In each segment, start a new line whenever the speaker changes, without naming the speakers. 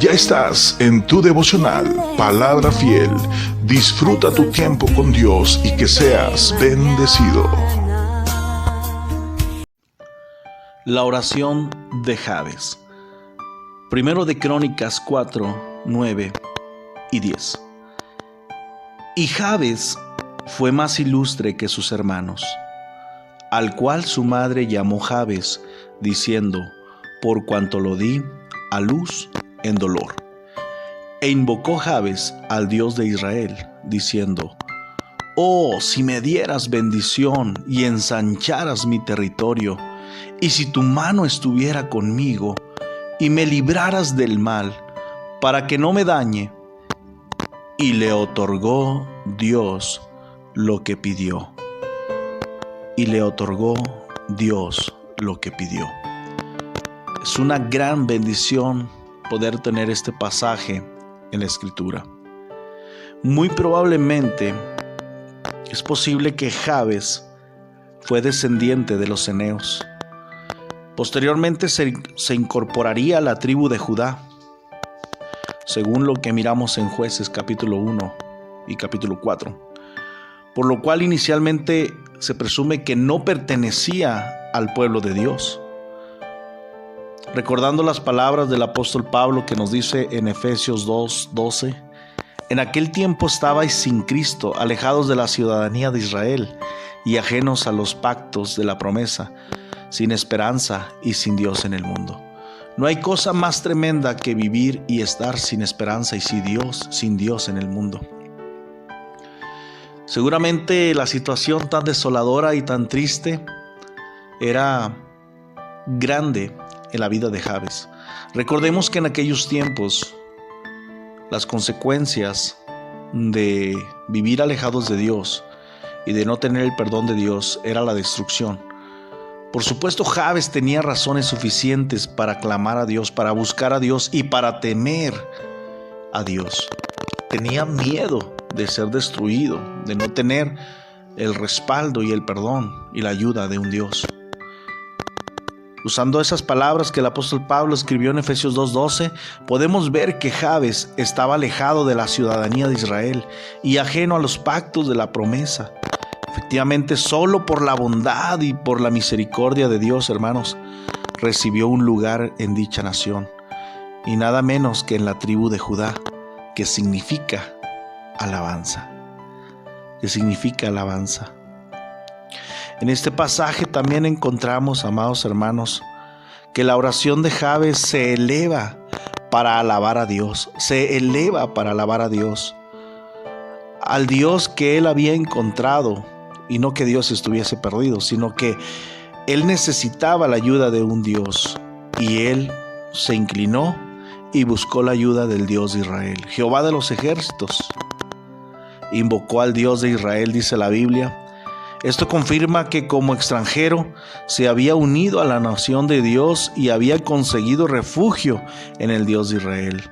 Ya estás en tu devocional Palabra Fiel. Disfruta tu tiempo con Dios y que seas bendecido.
La oración de Jabes. Primero de Crónicas 4, 9 y 10. Y Jabes fue más ilustre que sus hermanos, al cual su madre llamó Jabes, diciendo: por cuanto lo di a luz en dolor. E invocó Jabes al Dios de Israel, diciendo: oh, si me dieras bendición y ensancharas mi territorio, y si tu mano estuviera conmigo y me libraras del mal, para que no me dañe. Y le otorgó Dios lo que pidió. Y le otorgó Dios lo que pidió. Es una gran bendición poder tener este pasaje en la Escritura. Muy probablemente es posible que Jabes fue descendiente de los ceneos. Posteriormente se incorporaría a la tribu de Judá, según lo que miramos en Jueces capítulo 1 y capítulo 4, por lo cual inicialmente se presume que no pertenecía al pueblo de Dios. Recordando las palabras del apóstol Pablo que nos dice en Efesios 2:12, en aquel tiempo estabais sin Cristo, alejados de la ciudadanía de Israel y ajenos a los pactos de la promesa, sin esperanza y sin Dios en el mundo. No hay cosa más tremenda que vivir y estar sin esperanza y sin Dios en el mundo. Seguramente la situación tan desoladora y tan triste era grande en la vida de Jabes. Recordemos que en aquellos tiempos las consecuencias de vivir alejados de Dios y de no tener el perdón de Dios era la destrucción. Por supuesto, Jabes tenía razones suficientes para clamar a Dios, para buscar a Dios y para temer a Dios. Tenía miedo de ser destruido, de no tener el respaldo y el perdón y la ayuda de un Dios. Usando esas palabras que el apóstol Pablo escribió en Efesios 2:12, podemos ver que Jabes estaba alejado de la ciudadanía de Israel y ajeno a los pactos de la promesa. Efectivamente, solo por la bondad y por la misericordia de Dios, hermanos, recibió un lugar en dicha nación, y nada menos que en la tribu de Judá, que significa alabanza. En este pasaje también encontramos, amados hermanos, que la oración de Jabes se eleva para alabar a Dios, al Dios que él había encontrado, y no que Dios estuviese perdido, sino que él necesitaba la ayuda de un Dios, y él se inclinó y buscó la ayuda del Dios de Israel, Jehová de los ejércitos. Invocó al Dios de Israel, dice la Biblia. Esto confirma que como extranjero se había unido a la nación de Dios y había conseguido refugio en el Dios de Israel.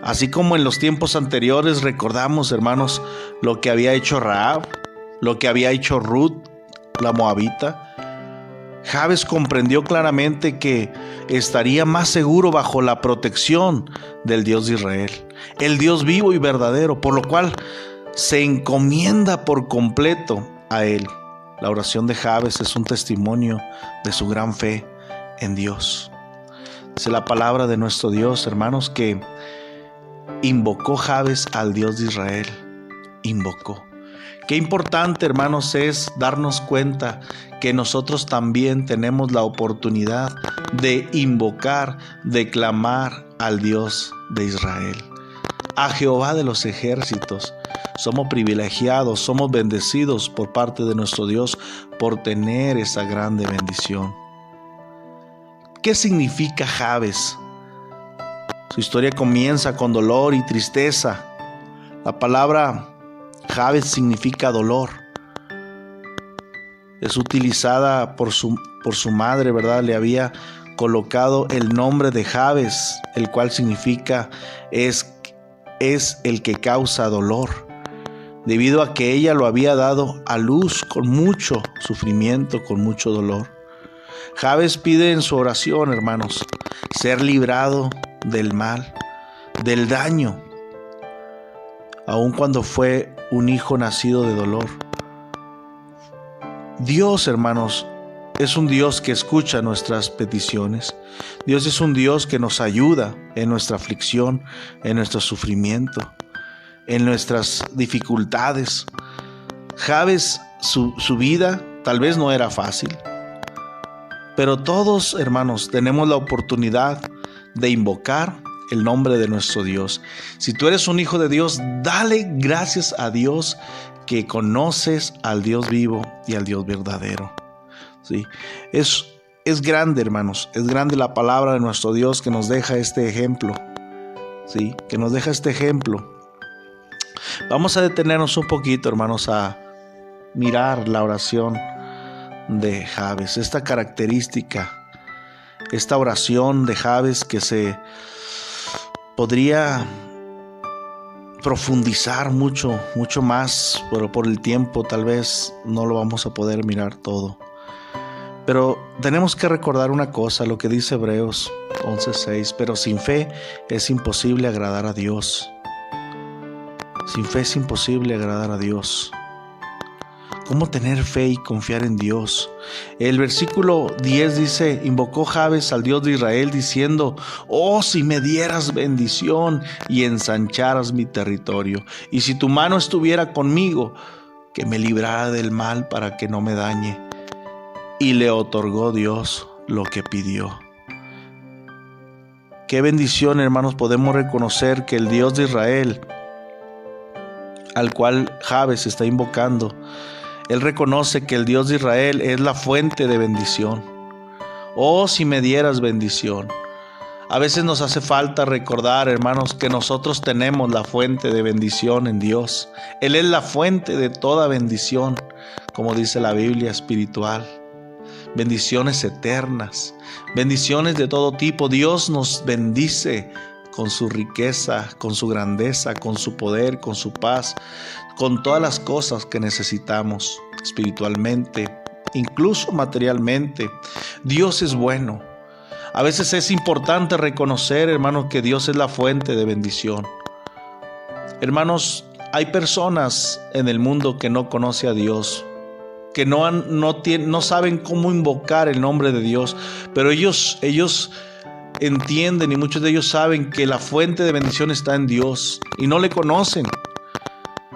Así como en los tiempos anteriores recordamos, hermanos, lo que había hecho Rahab, lo que había hecho Ruth, la moabita, Jabes comprendió claramente que estaría más seguro bajo la protección del Dios de Israel, el Dios vivo y verdadero, por lo cual se encomienda por completo a él. La oración de Jabes es un testimonio de su gran fe en Dios. Dice la palabra de nuestro Dios, hermanos, que invocó Jabes al Dios de Israel. Invocó. Qué importante, hermanos, es darnos cuenta que nosotros también tenemos la oportunidad de invocar, de clamar al Dios de Israel, a Jehová de los ejércitos. Somos privilegiados, somos bendecidos por parte de nuestro Dios por tener esa grande bendición. ¿Qué significa Jabes? Su historia comienza con dolor y tristeza. La palabra Jabes significa dolor. Es utilizada por su madre, ¿verdad? Le había colocado el nombre de Jabes, el cual significa es el que causa dolor, debido a que ella lo había dado a luz con mucho sufrimiento, con mucho dolor. Jabes pide en su oración, hermanos, ser librado del mal, del daño, aun cuando fue un hijo nacido de dolor. Dios, hermanos, es un Dios que escucha nuestras peticiones. Dios es un Dios que nos ayuda en nuestra aflicción, en nuestro sufrimiento, en nuestras dificultades. Jabes, su vida tal vez no era fácil, pero todos, hermanos, tenemos la oportunidad de invocar el nombre de nuestro Dios. Si tú eres un hijo de Dios, dale gracias a Dios que conoces al Dios vivo y al Dios verdadero. ¿Sí? Es grande, hermanos, es grande la palabra de nuestro Dios que nos deja este ejemplo. ¿Sí? Que nos deja este ejemplo. Vamos a detenernos un poquito, hermanos, a mirar la oración de Jabes, esta característica, esta oración de Jabes que se podría profundizar mucho más, pero por el tiempo tal vez no lo vamos a poder mirar todo. Pero tenemos que recordar una cosa, lo que dice Hebreos 11:6, pero sin fe es imposible agradar a Dios. Sin fe es imposible agradar a Dios. ¿Cómo tener fe y confiar en Dios? El versículo 10 dice, invocó Jabes al Dios de Israel diciendo, oh, si me dieras bendición y ensancharas mi territorio, y si tu mano estuviera conmigo, que me librara del mal para que no me dañe. Y le otorgó Dios lo que pidió. Qué bendición, hermanos, podemos reconocer que el Dios de Israel, al cual Jabes está invocando, él reconoce que el Dios de Israel es la fuente de bendición. Oh, si me dieras bendición. A veces nos hace falta recordar, hermanos, que nosotros tenemos la fuente de bendición en Dios. Él es la fuente de toda bendición, como dice la Biblia espiritual. Bendiciones eternas, bendiciones de todo tipo. Dios nos bendice con su riqueza, con su grandeza, con su poder, con su paz, con todas las cosas que necesitamos espiritualmente, incluso materialmente. Dios es bueno. A veces es importante reconocer, hermanos, que Dios es la fuente de bendición. Hermanos, hay personas en el mundo que no conocen a Dios, que no saben cómo invocar el nombre de Dios, pero ellos entienden y muchos de ellos saben que la fuente de bendición está en Dios y no le conocen.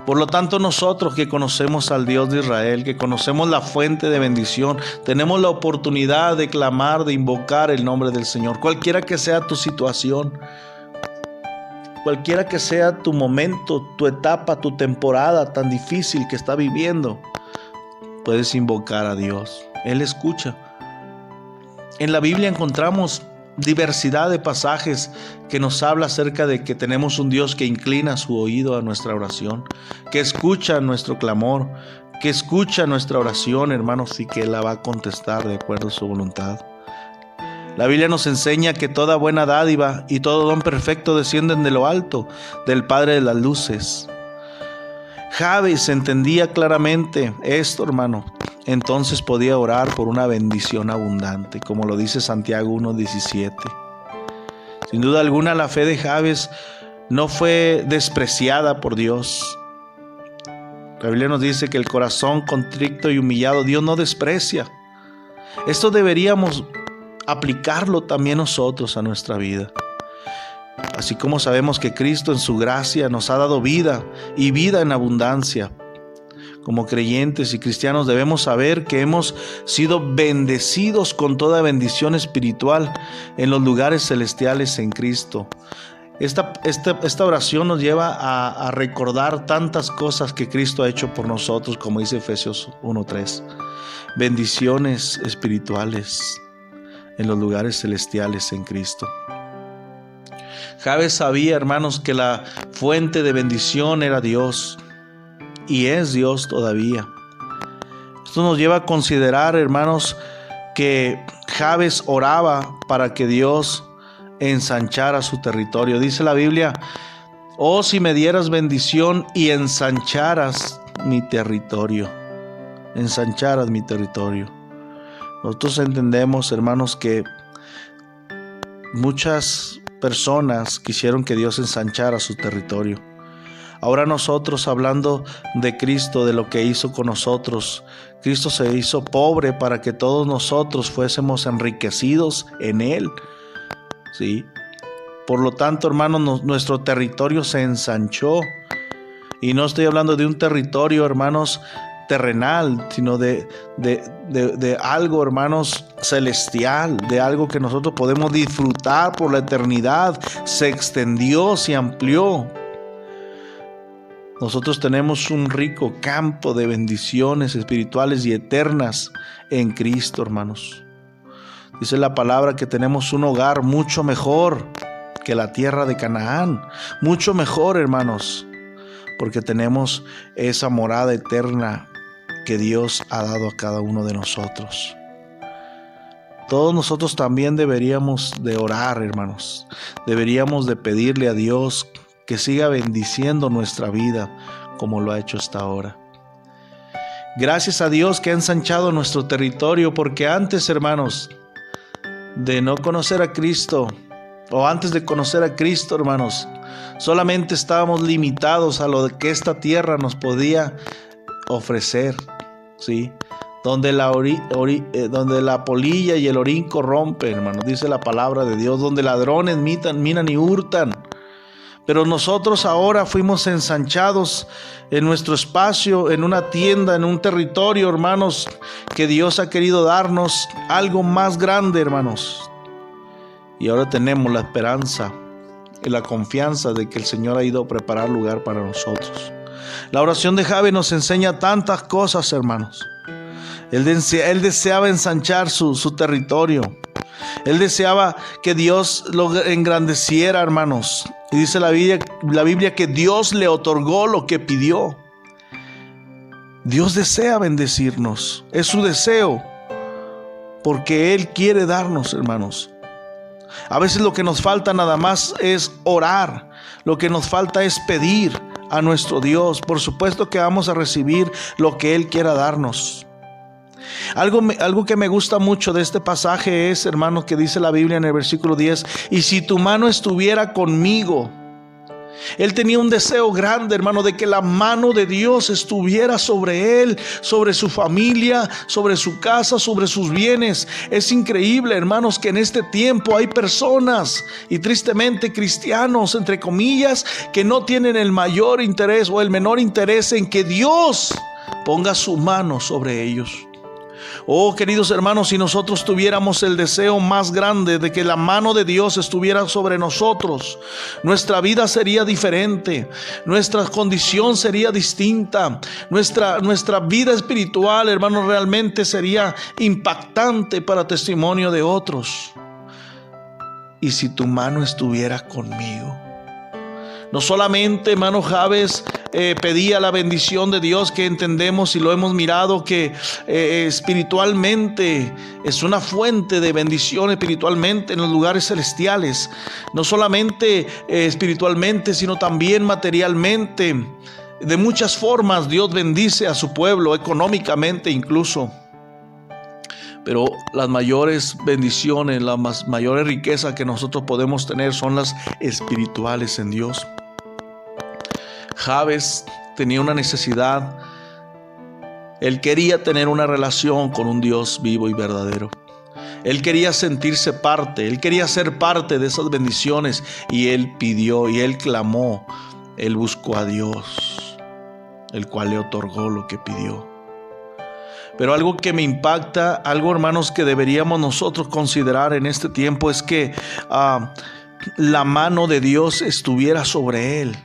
Por lo tanto, nosotros que conocemos al Dios de Israel, que conocemos la fuente de bendición, tenemos la oportunidad de clamar, de invocar el nombre del Señor. Cualquiera que sea tu situación, cualquiera que sea tu momento, tu etapa, tu temporada tan difícil que está viviendo, puedes invocar a Dios. Él escucha. En la Biblia encontramos diversidad de pasajes que nos habla acerca de que tenemos un Dios que inclina su oído a nuestra oración, que escucha nuestro clamor, que escucha nuestra oración, hermanos, y que Él la va a contestar de acuerdo a su voluntad. La Biblia nos enseña que toda buena dádiva y todo don perfecto descienden de lo alto, del Padre de las luces. Jabes entendía claramente esto, hermano. Entonces podía orar por una bendición abundante, como lo dice Santiago 1:17. Sin duda alguna, la fe de Jabes no fue despreciada por Dios. La Biblia nos dice que el corazón contrito y humillado Dios no desprecia. Esto deberíamos aplicarlo también nosotros a nuestra vida. Así como sabemos que Cristo en su gracia nos ha dado vida y vida en abundancia. Como creyentes y cristianos debemos saber que hemos sido bendecidos con toda bendición espiritual en los lugares celestiales en Cristo. Esta oración nos lleva a recordar tantas cosas que Cristo ha hecho por nosotros, como dice Efesios 1:3. Bendiciones espirituales en los lugares celestiales en Cristo. Jabes sabía, hermanos, que la fuente de bendición era Dios. Y es Dios todavía. Esto nos lleva a considerar, hermanos, que Jabes oraba para que Dios ensanchara su territorio. Dice la Biblia, oh, si me dieras bendición y ensancharas mi territorio. Ensancharas mi territorio. Nosotros entendemos, hermanos, que muchas personas quisieron que Dios ensanchara su territorio. Ahora nosotros, hablando de Cristo, de lo que hizo con nosotros, Cristo se hizo pobre para que todos nosotros fuésemos enriquecidos en Él, ¿sí? Por lo tanto, hermanos, nuestro territorio se ensanchó. Y no estoy hablando de un territorio, hermanos, terrenal, sino de algo, hermanos, celestial, de algo que nosotros podemos disfrutar por la eternidad. Se extendió, se amplió. Nosotros tenemos un rico campo de bendiciones espirituales y eternas en Cristo, hermanos. Dice la palabra que tenemos un hogar mucho mejor que la tierra de Canaán. Mucho mejor, hermanos, porque tenemos esa morada eterna que Dios ha dado a cada uno de nosotros. Todos nosotros también deberíamos de orar, hermanos. Deberíamos de pedirle a Dios que siga bendiciendo nuestra vida como lo ha hecho hasta ahora. Gracias a Dios que ha ensanchado nuestro territorio, porque antes, hermanos, de no conocer a Cristo, o antes de conocer a Cristo, hermanos, solamente estábamos limitados a lo que esta tierra nos podía ofrecer, ¿sí? Donde la polilla y el orín corrompen, hermanos, dice la palabra de Dios, donde ladrones minan y hurtan. Pero nosotros ahora fuimos ensanchados en nuestro espacio, en una tienda, en un territorio, hermanos, que Dios ha querido darnos algo más grande, hermanos. Y ahora tenemos la esperanza y la confianza de que el Señor ha ido a preparar lugar para nosotros. La oración de Jabes nos enseña tantas cosas, hermanos. Él deseaba ensanchar su territorio. Él deseaba que Dios lo engrandeciera, hermanos. Y dice la Biblia que Dios le otorgó lo que pidió. Dios desea bendecirnos. Es su deseo. Porque Él quiere darnos, hermanos. A veces lo que nos falta nada más es orar. Lo que nos falta es pedir a nuestro Dios. Por supuesto que vamos a recibir lo que Él quiera darnos. Algo que me gusta mucho de este pasaje es, hermanos, que dice la Biblia en el versículo 10, y si tu mano estuviera conmigo. Él tenía un deseo grande, hermano, de que la mano de Dios estuviera sobre él, sobre su familia, sobre su casa, sobre sus bienes. Es increíble, hermanos, que en este tiempo hay personas, y tristemente cristianos, entre comillas, que no tienen el mayor interés o el menor interés en que Dios ponga su mano sobre ellos. Oh, queridos hermanos, si nosotros tuviéramos el deseo más grande de que la mano de Dios estuviera sobre nosotros, nuestra vida sería diferente, nuestra condición sería distinta, nuestra vida espiritual, hermanos, realmente sería impactante para testimonio de otros. Y si tu mano estuviera conmigo. No solamente, hermano Jabes, pedía la bendición de Dios, que entendemos y lo hemos mirado, que espiritualmente es una fuente de bendición espiritualmente en los lugares celestiales. No solamente espiritualmente, sino también materialmente. De muchas formas Dios bendice a su pueblo, económicamente incluso. Pero las mayores bendiciones, las mayores riquezas que nosotros podemos tener son las espirituales en Dios. Jabes tenía una necesidad. Él quería tener una relación con un Dios vivo y verdadero. Él quería sentirse parte, él quería ser parte de esas bendiciones, y él pidió y él clamó, él buscó a Dios, el cual le otorgó lo que pidió. Pero algo que me impacta, algo, hermanos, que deberíamos nosotros considerar en este tiempo es que la mano de Dios estuviera sobre él.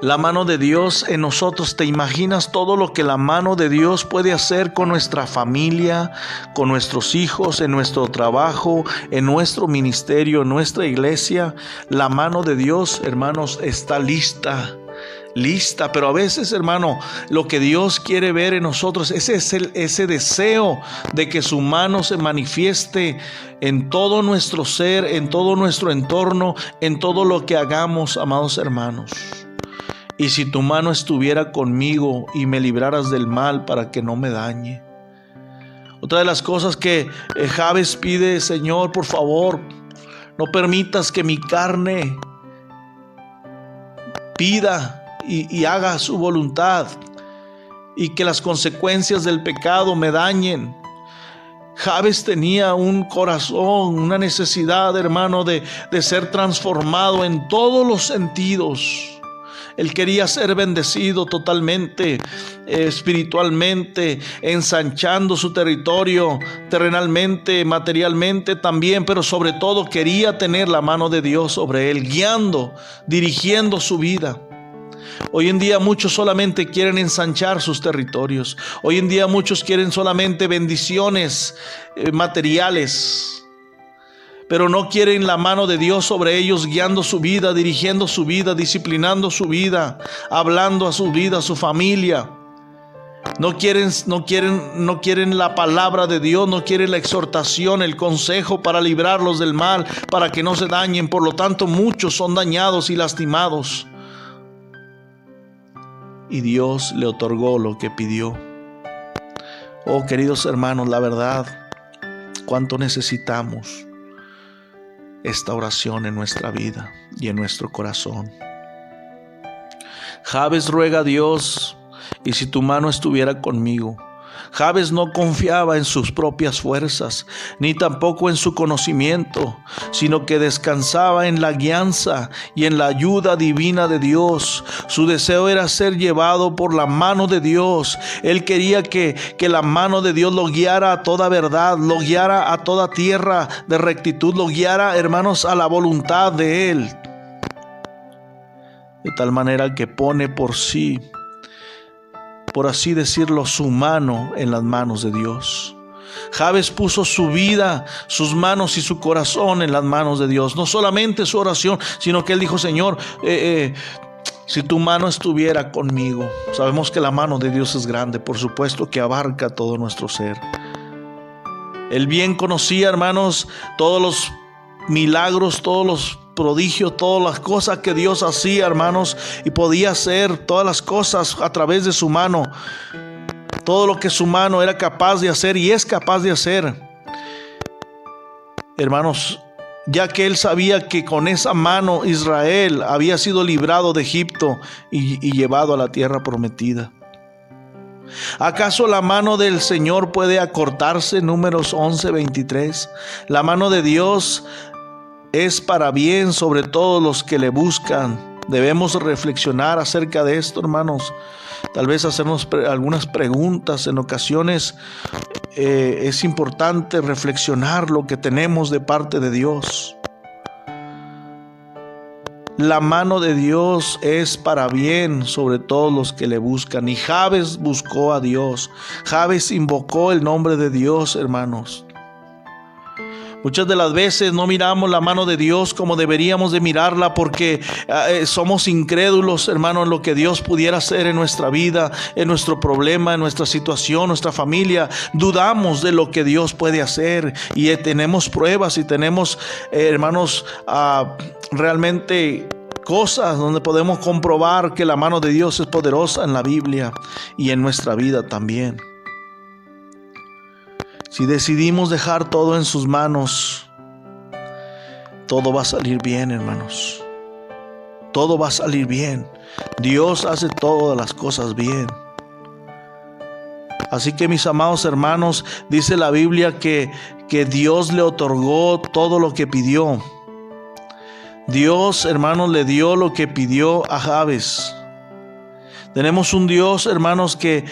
La mano de Dios en nosotros. ¿Te imaginas todo lo que la mano de Dios puede hacer con nuestra familia, con nuestros hijos, en nuestro trabajo, en nuestro ministerio, en nuestra iglesia? La mano de Dios, hermanos, está lista, pero a veces, hermano, lo que Dios quiere ver en nosotros es ese deseo de que su mano se manifieste en todo nuestro ser, en todo nuestro entorno, en todo lo que hagamos, amados hermanos. Y si tu mano estuviera conmigo y me libraras del mal para que no me dañe. Otra de las cosas que Jabes pide: Señor, por favor, No permitas que mi carne pida y haga su voluntad, y que las consecuencias del pecado me dañen. Jabes tenía un corazón, una necesidad, hermano, de ser transformado en todos los sentidos. Él quería ser bendecido totalmente, espiritualmente, ensanchando su territorio, terrenalmente, materialmente también, pero sobre todo quería tener la mano de Dios sobre él, guiando, dirigiendo su vida. Hoy en día muchos solamente quieren ensanchar sus territorios. Hoy en día muchos quieren solamente bendiciones materiales, pero no quieren la mano de Dios sobre ellos, guiando su vida, dirigiendo su vida, disciplinando su vida, hablando a su vida, a su familia. No quieren la palabra de Dios, no quieren la exhortación, el consejo para librarlos del mal, para que no se dañen. Por lo tanto, muchos son dañados y lastimados. Y Dios le otorgó lo que pidió. Oh, queridos hermanos, la verdad, cuánto necesitamos esta oración en nuestra vida y en nuestro corazón. Jabes ruega a Dios: y si tu mano estuviera conmigo. Jabes no confiaba en sus propias fuerzas, ni tampoco en su conocimiento, sino que descansaba en la guianza y en la ayuda divina de Dios. Su deseo era ser llevado por la mano de Dios. Él quería que la mano de Dios lo guiara a toda verdad, lo guiara a toda tierra de rectitud, lo guiara, hermanos, a la voluntad de Él. De tal manera que pone por sí, por así decirlo, su mano en las manos de Dios. Jabes puso su vida, sus manos y su corazón en las manos de Dios. No solamente su oración, sino que él dijo: Señor, si tu mano estuviera conmigo. Sabemos que la mano de Dios es grande, por supuesto que abarca todo nuestro ser. Él bien conocía, hermanos, todos los milagros, todos los prodigios, todas las cosas que Dios hacía, hermanos, y podía hacer todas las cosas a través de su mano. Todo lo que su mano era capaz de hacer y es capaz de hacer, hermanos, ya que él sabía que con esa mano Israel había sido librado de Egipto y llevado a la tierra prometida. ¿Acaso la mano del Señor puede acortarse? Números 11:23. La mano de Dios es para bien sobre todos los que le buscan. Debemos reflexionar acerca de esto, hermanos. Tal vez hacernos algunas preguntas. En ocasiones es importante reflexionar lo que tenemos de parte de Dios. La mano de Dios es para bien sobre todos los que le buscan. Y Jabes buscó a Dios. Jabes invocó el nombre de Dios, hermanos. Muchas de las veces no miramos la mano de Dios como deberíamos de mirarla, porque somos incrédulos, hermano, en lo que Dios pudiera hacer en nuestra vida, en nuestro problema, en nuestra situación, nuestra familia. Dudamos de lo que Dios puede hacer y tenemos pruebas y tenemos, hermanos, realmente cosas donde podemos comprobar que la mano de Dios es poderosa en la Biblia y en nuestra vida también. Si decidimos dejar todo en sus manos, todo va a salir bien, hermanos. Todo va a salir bien. Dios hace todas las cosas bien. Así que, mis amados hermanos, dice la Biblia que Dios le otorgó todo lo que pidió. Dios, hermanos, le dio lo que pidió a Jabes. Tenemos un Dios, hermanos, que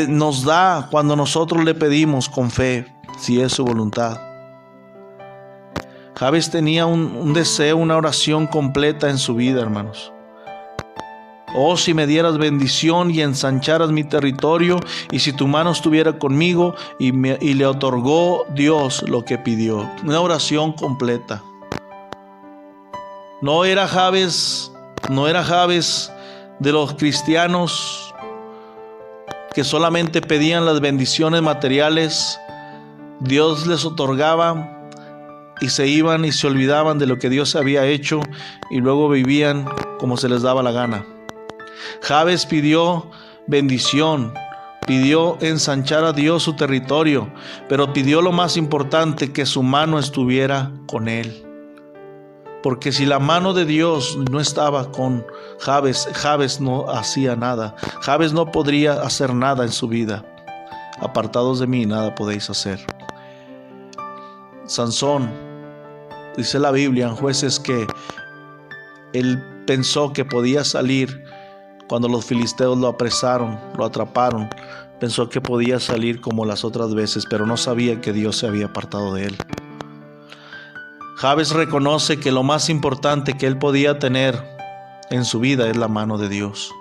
nos da cuando nosotros le pedimos con fe, si es su voluntad. Jabes tenía un deseo, una oración completa en su vida, hermanos. Oh, si me dieras bendición y ensancharas mi territorio, y si tu mano estuviera conmigo, y le otorgó Dios lo que pidió. Una oración completa. No era Jabes de los cristianos que solamente pedían las bendiciones materiales. Dios les otorgaba y se iban y se olvidaban de lo que Dios había hecho y luego vivían como se les daba la gana. Jabes pidió bendición, pidió ensanchar a Dios su territorio, pero pidió lo más importante, que su mano estuviera con él. Porque si la mano de Dios no estaba con Jabes, Jabes no hacía nada. Jabes no podría hacer nada en su vida. Apartados de mí, nada podéis hacer. Sansón, dice la Biblia en Jueces que él pensó que podía salir cuando los filisteos lo apresaron, lo atraparon. Pensó que podía salir como las otras veces, pero no sabía que Dios se había apartado de él. Jabes reconoce que lo más importante que él podía tener en su vida es la mano de Dios.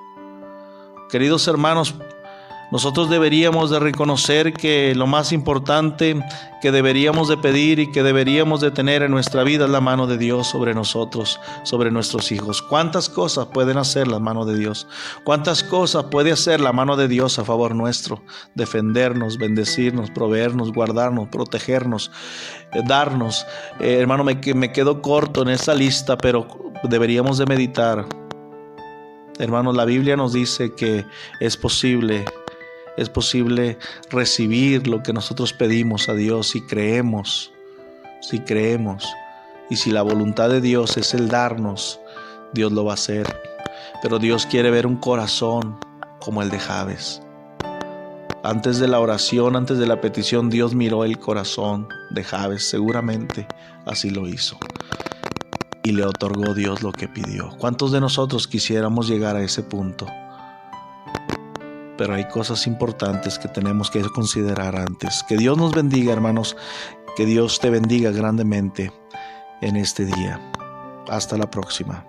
Queridos hermanos, nosotros deberíamos de reconocer que lo más importante que deberíamos de pedir y que deberíamos de tener en nuestra vida es la mano de Dios sobre nosotros, sobre nuestros hijos. ¿Cuántas cosas pueden hacer la mano de Dios? ¿Cuántas cosas puede hacer la mano de Dios a favor nuestro? Defendernos, bendecirnos, proveernos, guardarnos, protegernos, darnos. Hermano, me quedo corto en esa lista, pero deberíamos de meditar. Hermanos, la Biblia nos dice que es posible recibir lo que nosotros pedimos a Dios si creemos. Y si la voluntad de Dios es el darnos, Dios lo va a hacer. Pero Dios quiere ver un corazón como el de Jabes. Antes de la oración, antes de la petición, Dios miró el corazón de Jabes. Seguramente así lo hizo. Y le otorgó Dios lo que pidió. ¿Cuántos de nosotros quisiéramos llegar a ese punto? Pero hay cosas importantes que tenemos que considerar antes. Que Dios nos bendiga, hermanos. Que Dios te bendiga grandemente en este día. Hasta la próxima.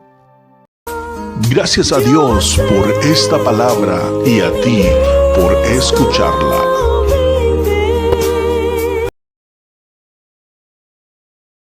Gracias a Dios por esta palabra y a ti por escucharla.